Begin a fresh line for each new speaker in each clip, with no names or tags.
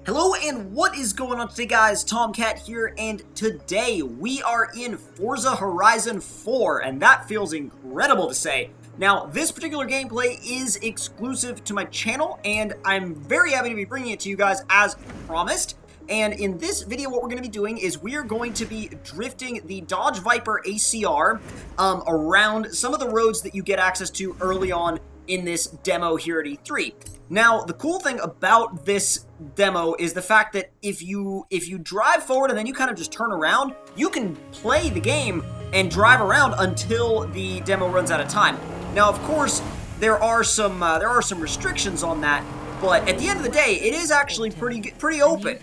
Hello and what is going on today, guys? Tomcat here, and today we are in Forza Horizon 4, and that feels incredible to say. Now, this particular gameplay is exclusive to my channel, and I'm very happy to be bringing it to you guys as promised. And in this video, what we're going to be doing is we are going to be drifting the Dodge Viper ACR around some of the roads that you get access to early on in this demo here at E3. Now, the cool thing about this demo is the fact that if you drive forward and then you kind of just turn around, you can play the game and drive around until the demo runs out of time. Now, of course, there are some restrictions on that, but at the end of the day, it is actually pretty open.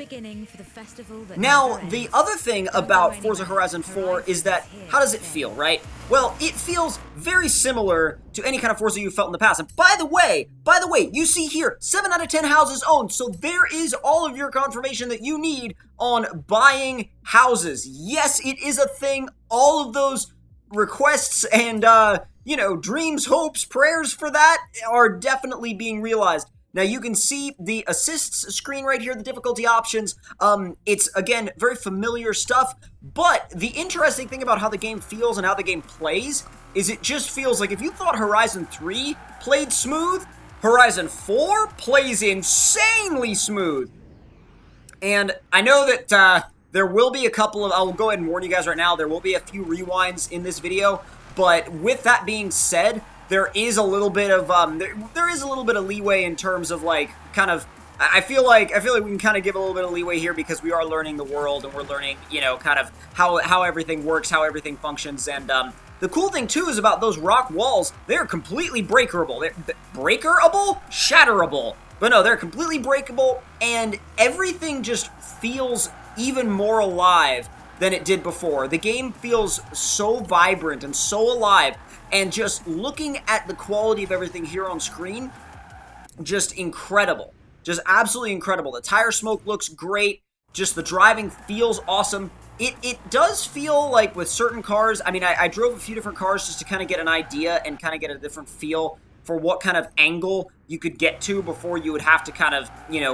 Now, the other thing about Forza Horizon 4 is that, how does it feel, right? Well, it feels very similar to any kind of Forza you've felt in the past. And by the way, you see here, 7 out of 10 houses owned, so there is all of your confirmation that you need on buying houses. Yes, it is a thing. All of those requests and, dreams, hopes, prayers for that are definitely being realized. Now, you can see the assists screen right here, the difficulty options. It's, again, very familiar stuff, but the interesting thing about how the game feels and how the game plays is it just feels like if you thought Horizon 3 played smooth, Horizon 4 plays insanely smooth. And I know that there will be a couple of, I'll go ahead and warn you guys right now, there will be a few rewinds in this video, but with that being said, there is a little bit of there is a little bit of leeway in terms of like kind of I feel like we can kind of give a little bit of leeway here because we are learning the world and we're learning, kind of how everything works, how everything functions. And the cool thing too is about those rock walls, they're completely breakable. They're breakable, shatterable. But no, they're completely breakable, and everything just feels even more alive than it did before. The game feels so vibrant and so alive. And just looking at the quality of everything here on screen, just incredible. Just absolutely incredible. The tire smoke looks great. Just the driving feels awesome. It does feel like with certain cars, I mean, I drove a few different cars just to kind of get an idea and kind of get a different feel for what kind of angle you could get to before you would have to kind of,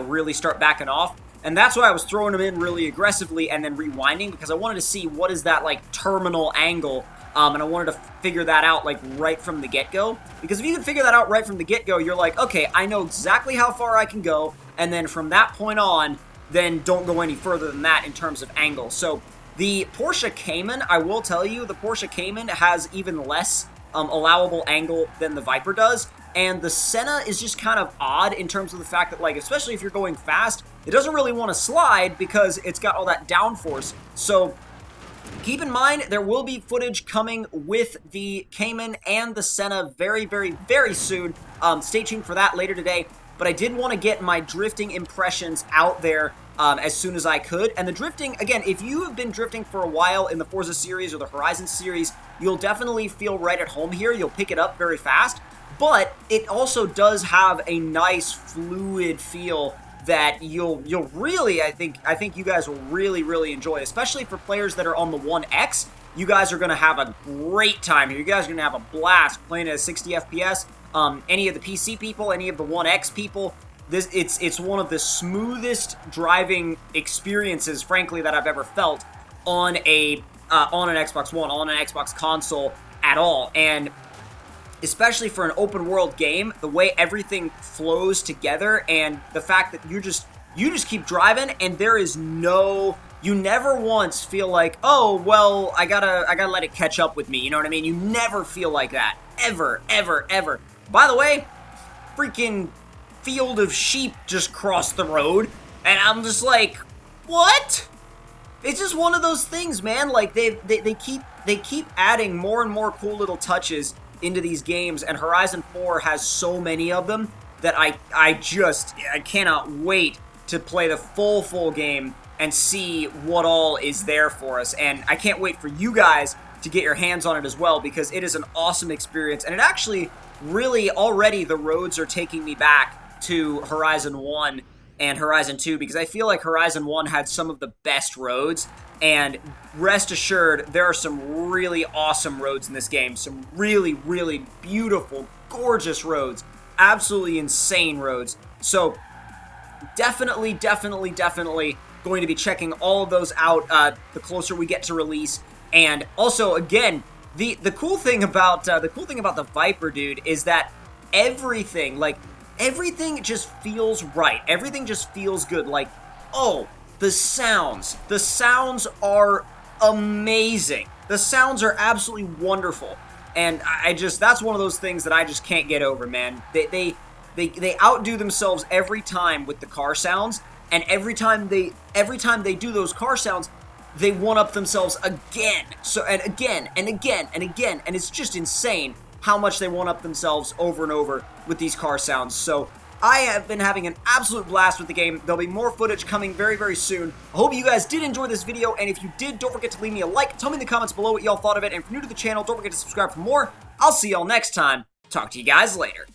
really start backing off. And that's why I was throwing them in really aggressively and then rewinding, because I wanted to see what is that, like, terminal angle. And I wanted to figure that out, like, right from the get-go. Because if you can figure that out right from the get-go, you're like, okay, I know exactly how far I can go. And then from that point on, then don't go any further than that in terms of angle. So the Porsche Cayman, I will tell you, the Porsche Cayman has even less allowable angle than the Viper does. And the Senna is just kind of odd in terms of the fact that, like, especially if you're going fast, it doesn't really want to slide because it's got all that downforce. So keep in mind, there will be footage coming with the Cayman and the Senna very, very, very soon. Stay tuned for that later today. But I did want to get my drifting impressions out there as soon as I could. And the drifting, again, if you have been drifting for a while in the Forza series or the Horizon series, you'll definitely feel right at home here. You'll pick it up very fast. But it also does have a nice fluid feel that you'll really, I think you guys will really enjoy, especially for players that are on the 1X. You guys are going to have a great time here. You guys are going to have a blast playing at 60 FPS. Any of the PC people, any of the 1X people, it's one of the smoothest driving experiences, frankly, that I've ever felt on an Xbox One, on an Xbox console at all. And especially for an open world game, the way everything flows together and the fact that you just keep driving and there is you never once feel like, oh, well, I gotta let it catch up with me, you know what I mean? You never feel like that. Ever. By the way, freaking field of sheep just crossed the road, and I'm just like, what? It's just one of those things, man. Like, they keep adding more and more cool little touches into these games, and Horizon 4 has so many of them that I cannot wait to play the full game and see what all is there for us. And I can't wait for you guys to get your hands on it as well, because it is an awesome experience. And it actually really, already the roads are taking me back to Horizon 1 and Horizon 2, because I feel like Horizon 1 had some of the best roads, and rest assured, there are some really awesome roads in this game. Some really beautiful, gorgeous roads. Absolutely insane roads. So definitely going to be checking all of those out the closer we get to release. And also, again, the cool thing about the Viper, dude, is that everything just feels right. Everything just feels good. Like, oh, the sounds are amazing. The sounds are absolutely wonderful. And that's one of those things that I just can't get over, man. They outdo themselves every time with the car sounds, and every time they do those car sounds, they one-up themselves again. So, and again, and again, and again, and it's just insane how much they one-up themselves over and over with these car sounds. So, I have been having an absolute blast with the game. There'll be more footage coming very soon. I hope you guys did enjoy this video, and if you did, don't forget to leave me a like. Tell me in the comments below what y'all thought of it, and if you're new to the channel, don't forget to subscribe for more. I'll see y'all next time. Talk to you guys later.